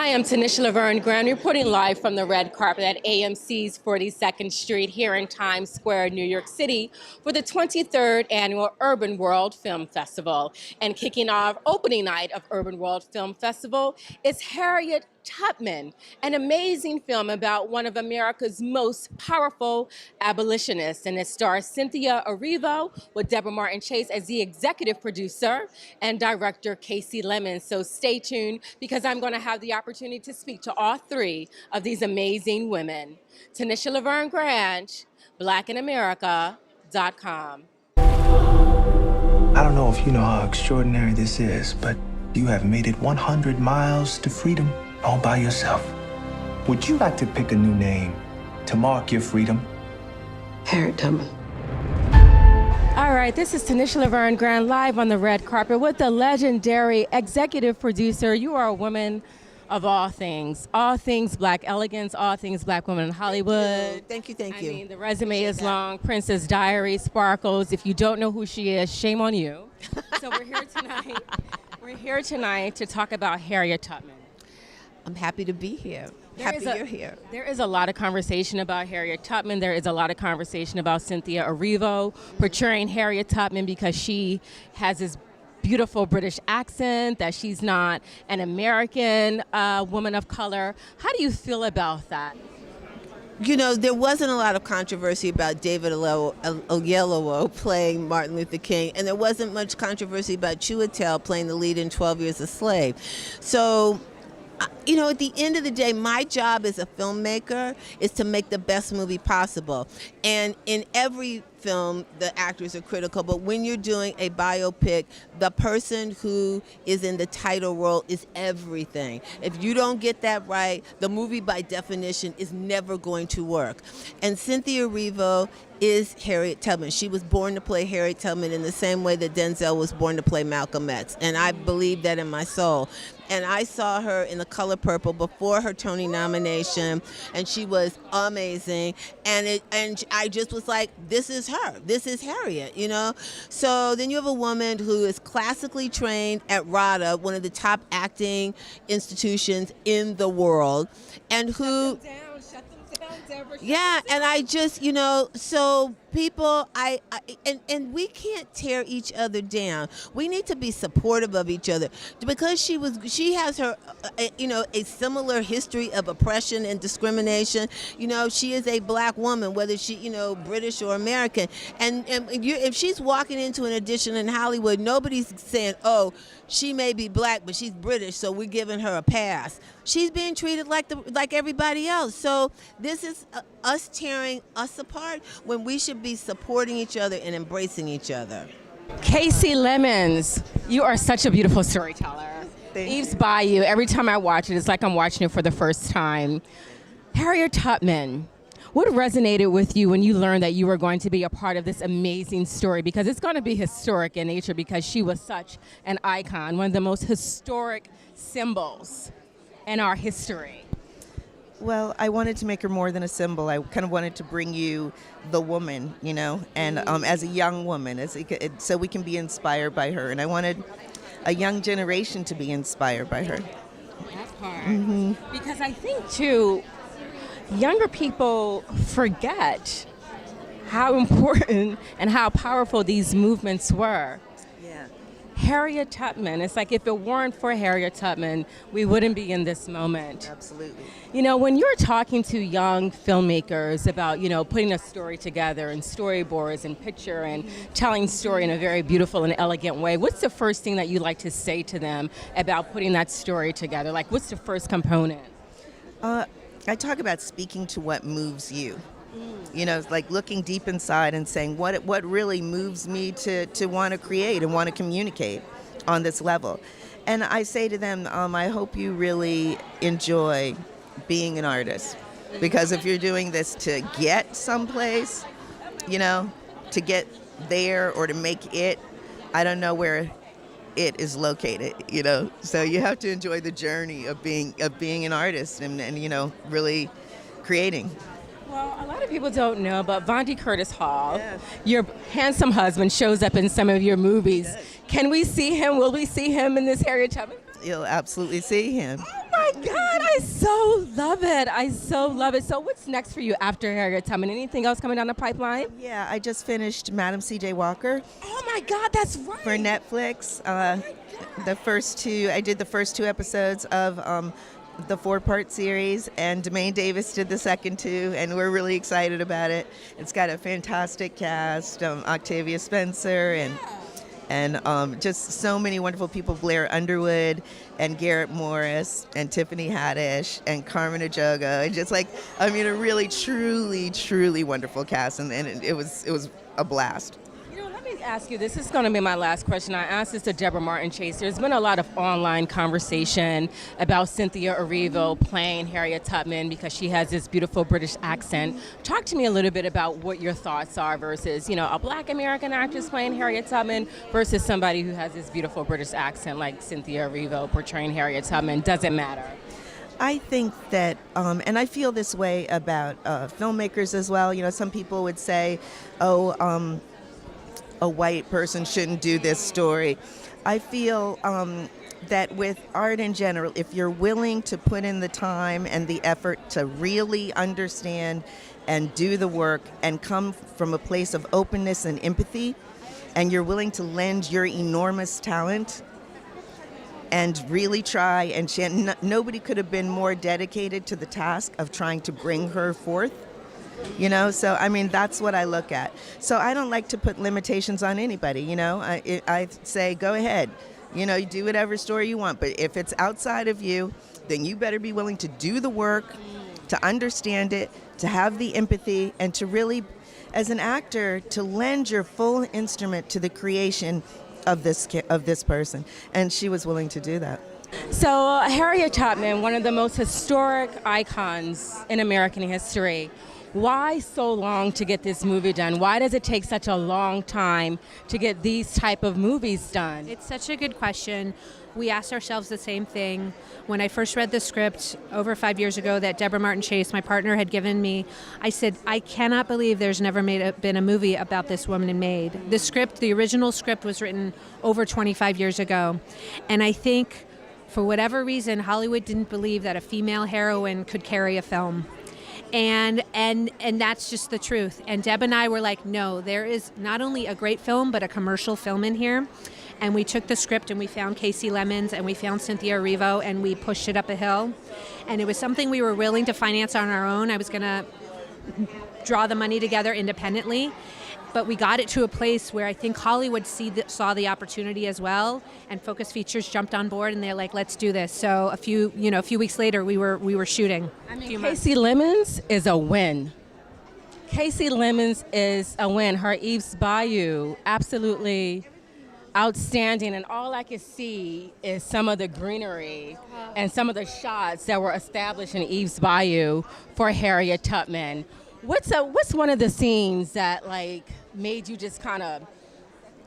I am Tanisha Laverne Grand, reporting live from the red carpet at AMC's 42nd Street here in Times Square, New York City, for the 23rd Annual Urbanworld Film Festival. And kicking off opening night of Urbanworld Film Festival is Harriet Tubman, an amazing film about one of America's most powerful abolitionists. And it stars Cynthia Erivo with Deborah Martin Chase as the executive producer and director Casey Lemon. So stay tuned because I'm going to have the opportunity to speak to all three of these amazing women. Tanisha Laverne Grand, blackinamerica.com. I don't know if you know how extraordinary this is, but you have made it 100 miles to freedom all by yourself. Would you like to pick a new name to mark your freedom? Harriet Tubman. All right, this is Tanisha Laverne Grand live on the red carpet with the legendary executive producer. You are a woman of all things Black elegance, all things Black women in Hollywood. Thank you. I mean, the resume is long. Princess Diaries, sparkles. If you don't know who she is, shame on you. So we're here tonight. We're here tonight to talk about Harriet Tubman. I'm happy to be here. You're here. There is a lot of conversation about Harriet Tubman. There is a lot of conversation about Cynthia Erivo portraying Harriet Tubman because she has this beautiful British accent, that she's not an American woman of color. How do you feel about that? You know, there wasn't a lot of controversy about David Oyelowo playing Martin Luther King, and there wasn't much controversy about Chiwetel playing the lead in 12 Years a Slave. So, you know, at the end of the day, my job as a filmmaker is to make the best movie possible. And in every film, the actors are critical, but when you're doing a biopic, the person who is in the title role is everything. If you don't get that right, the movie by definition is never going to work. And Cynthia Erivo is Harriet Tubman. She was born to play Harriet Tubman in the same way that Denzel was born to play Malcolm X. And I believe that in my soul. And I saw her in The Color Purple before her Tony nomination, and she was amazing. And I just was like, this is her. This is Harriet, you know? So then you have a woman who is classically trained at RADA, one of the top acting institutions in the world, and who... Yeah, and I just, you know, so people, and we can't tear each other down. We need to be supportive of each other because she has her, you know, a similar history of oppression and discrimination. You know, she is a Black woman, whether she, you know, British or American. And if she's walking into an audition in Hollywood, nobody's saying, oh, she may be Black, but she's British, so we're giving her a pass. She's being treated like everybody else. So this is us tearing us apart when we should be supporting each other and embracing each other. Casey Lemons, you are such a beautiful storyteller. Eve's Bayou, every time I watch it, it's like I'm watching it for the first time. Harriet Tubman, what resonated with you when you learned that you were going to be a part of this amazing story? Because it's going to be historic in nature because she was such an icon, one of the most historic symbols in our history. Well, I wanted to make her more than a symbol. I kind of wanted to bring you the woman, you know, and as a young woman, so we can be inspired by her. And I wanted a young generation to be inspired by her. That part. Mm-hmm. Because I think, too, younger people forget how important and how powerful these movements were. Yeah. Harriet Tubman, it's like if it weren't for Harriet Tubman, we wouldn't be in this moment. Absolutely. You know, when you're talking to young filmmakers about, you know, putting a story together and storyboards and picture and telling story in a very beautiful and elegant way, what's the first thing that you like to say to them about putting that story together? Like, what's the first component? I talk about speaking to what moves you. You know, it's like looking deep inside and saying what really moves me to want to create and want to communicate on this level. And I say to them, I hope you really enjoy being an artist, because if you're doing this to get someplace, you know, to get there or to make it, I don't know where it is located, you know. So you have to enjoy the journey of being an artist and you know, really creating. Well, a lot of people don't know, but Vondy Curtis Hall, your handsome husband, shows up in some of your movies. Can we see him? Will we see him in this Harriet Tubman? You'll absolutely see him. Oh my God, I so love it. I so love it. So what's next for you after Harriet Tubman? Anything else coming down the pipeline? Yeah, I just finished Madam C.J. Walker Oh my God, that's right. for Netflix. I did the first 2 episodes of the 4-part series, and Demaine Davis did the second 2, and we're really excited about it. It's got a fantastic cast, Octavia Spencer and just so many wonderful people, Blair Underwood and Garrett Morris and Tiffany Haddish and Carmen Ejogo. And just a really, truly, truly wonderful cast, and it was a blast. Let me ask you, this is going to be my last question. I asked this to Deborah Martin Chase. There's been a lot of online conversation about Cynthia Erivo playing Harriet Tubman because she has this beautiful British accent. Talk to me a little bit about what your thoughts are versus, a Black American actress playing Harriet Tubman versus somebody who has this beautiful British accent like Cynthia Erivo portraying Harriet Tubman. Does it matter? I think that, and I feel this way about filmmakers as well. Some people would say, a white person shouldn't do this story. I feel that with art in general, if you're willing to put in the time and the effort to really understand and do the work and come from a place of openness and empathy, and you're willing to lend your enormous talent and really try, and nobody could have been more dedicated to the task of trying to bring her forth. So that's what I look at. So I don't like to put limitations on anybody. I say go ahead, you do whatever story you want, but if it's outside of you, then you better be willing to do the work, to understand it, to have the empathy, and to really, as an actor, to lend your full instrument to the creation of this person. And she was willing to do that. So Harriet Tubman, one of the most historic icons in American history. Why so long to get this movie done? Why does it take such a long time to get these type of movies done? It's such a good question. We asked ourselves the same thing. When I first read the script over 5 years ago that Deborah Martin Chase, my partner, had given me, I said, I cannot believe there's never been a movie about this woman made. The original script was written over 25 years ago. And I think, for whatever reason, Hollywood didn't believe that a female heroine could carry a film. And that's just the truth. And Deb and I were like, no, there is not only a great film, but a commercial film in here. And we took the script and we found Casey Lemons and we found Cynthia Erivo and we pushed it up a hill. And it was something we were willing to finance on our own. I was going to draw the money together independently. But we got it to a place where I think Hollywood saw the opportunity as well, and Focus Features jumped on board, and they're like, "Let's do this." So a few weeks later, we were shooting. Casey Lemons is a win. Casey Lemons is a win. Her Eve's Bayou, absolutely outstanding, and all I could see is some of the greenery and some of the shots that were established in Eve's Bayou for Harriet Tubman. What's one of the scenes that made you just kind of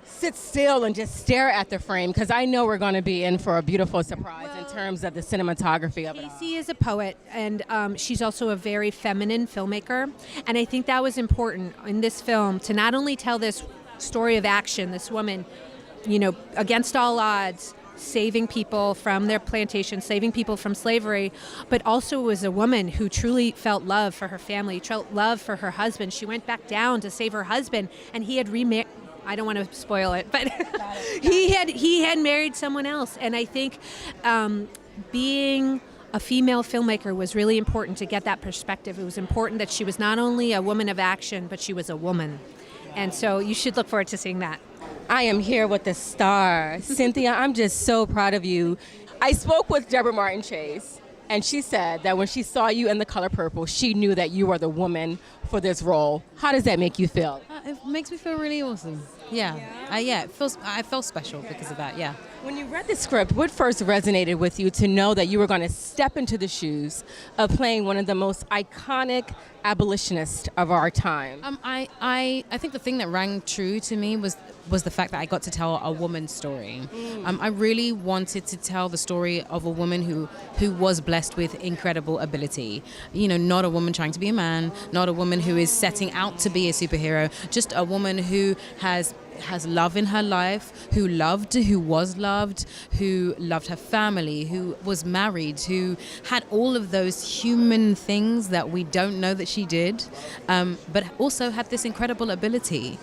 sit still and just stare at the frame? Because I know we're going to be in for a beautiful surprise in terms of the cinematography of it all. Casey is a poet, and she's also a very feminine filmmaker. And I think that was important in this film to not only tell this story of action, this woman, against all odds, saving people from their plantation, saving people from slavery, but also was a woman who truly felt love for her family, felt love for her husband. She went back down to save her husband, and he had remarried. I don't want to spoil it, but he had married someone else. And I think being a female filmmaker was really important to get that perspective. It was important that she was not only a woman of action, but she was a woman. And so you should look forward to seeing that. I am here with the star. Cynthia, I'm just so proud of you. I spoke with Deborah Martin Chase, and she said that when she saw you in The Color Purple, she knew that you were the woman for this role. How does that make you feel? It makes me feel really awesome. Yeah. I felt special because of that, yeah. When you read the script, what first resonated with you to know that you were going to step into the shoes of playing one of the most iconic abolitionists of our time? I think the thing that rang true to me was the fact that I got to tell a woman's story. I really wanted to tell the story of a woman who was blessed with incredible ability. Not a woman trying to be a man, not a woman who is setting out to be a superhero, just a woman who has has love in her life, who was loved, who loved her family, who was married, who had all of those human things that we don't know that she did, but also had this incredible ability,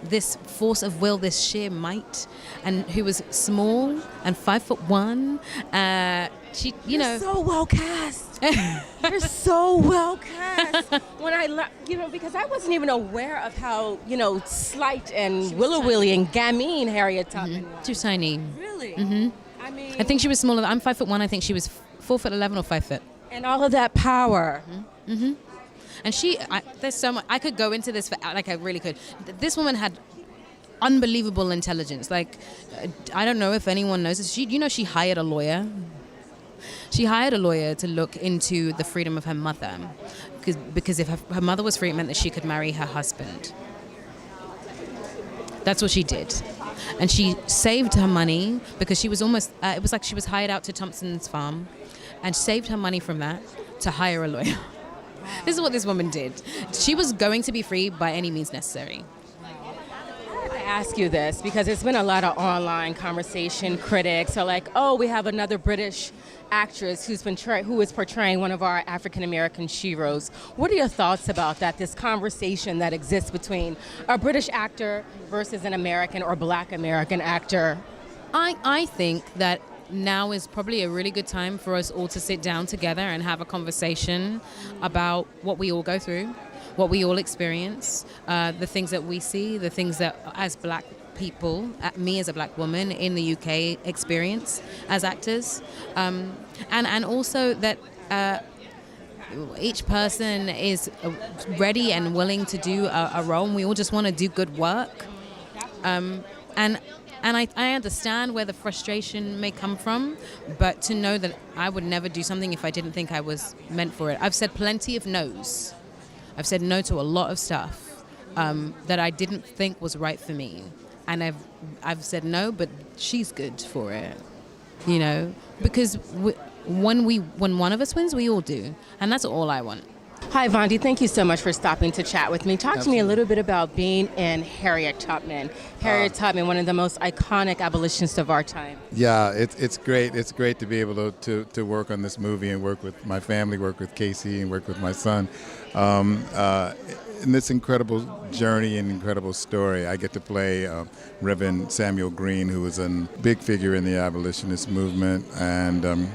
this force of will, this sheer might, and who was small and 5'1". She, You're so well cast. You're so well cast. Because I wasn't even aware of how, slight and willow-willy and gamine Harriet Tubman was. Too tiny. Really? I mean, I think she was smaller. I'm 5'1". I think she was 4'11" or 5 foot. and all of that power. And there's so much. I could go into this I really could. This woman had unbelievable intelligence. Like, I don't know if anyone knows this. She hired a lawyer. She hired a lawyer to look into the freedom of her mother, because if her mother was free, it meant that she could marry her husband. That's what she did. And she saved her money because she was almost, it was like she was hired out to Thompson's farm and saved her money from that to hire a lawyer. This is what this woman did. She was going to be free by any means necessary. I ask you this because there's been a lot of online conversation. Critics are like, oh, we have another British actress who is portraying one of our African American sheroes. What are your thoughts about that? This conversation that exists between a British actor versus an American or Black American actor. I think that now is probably a really good time for us all to sit down together and have a conversation about what we all go through, what we all experience, the things that we see, the things that as Black people, me as a Black woman in the UK experience as actors, and also that each person is ready and willing to do a role, and we all just want to do good work. And I understand where the frustration may come from, but to know that I would never do something if I didn't think I was meant for it. I've said plenty of no's. I've said no to a lot of stuff that I didn't think was right for me. And I've said no, but she's good for it, because when one of us wins, we all do. And that's all I want. Hi, Vondi. Thank you so much for stopping to chat with me. Talk to me a little bit about being in Harriet Tubman. Harriet Tubman, one of the most iconic abolitionists of our time. Yeah, it's great. It's great to be able to work on this movie and work with my family, work with Casey, and work with my son. In this incredible journey and incredible story, I get to play Reverend Samuel Green, who was a big figure in the abolitionist movement and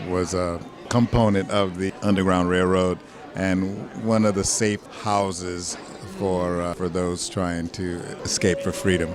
was a component of the Underground Railroad and one of the safe houses for those trying to escape for freedom.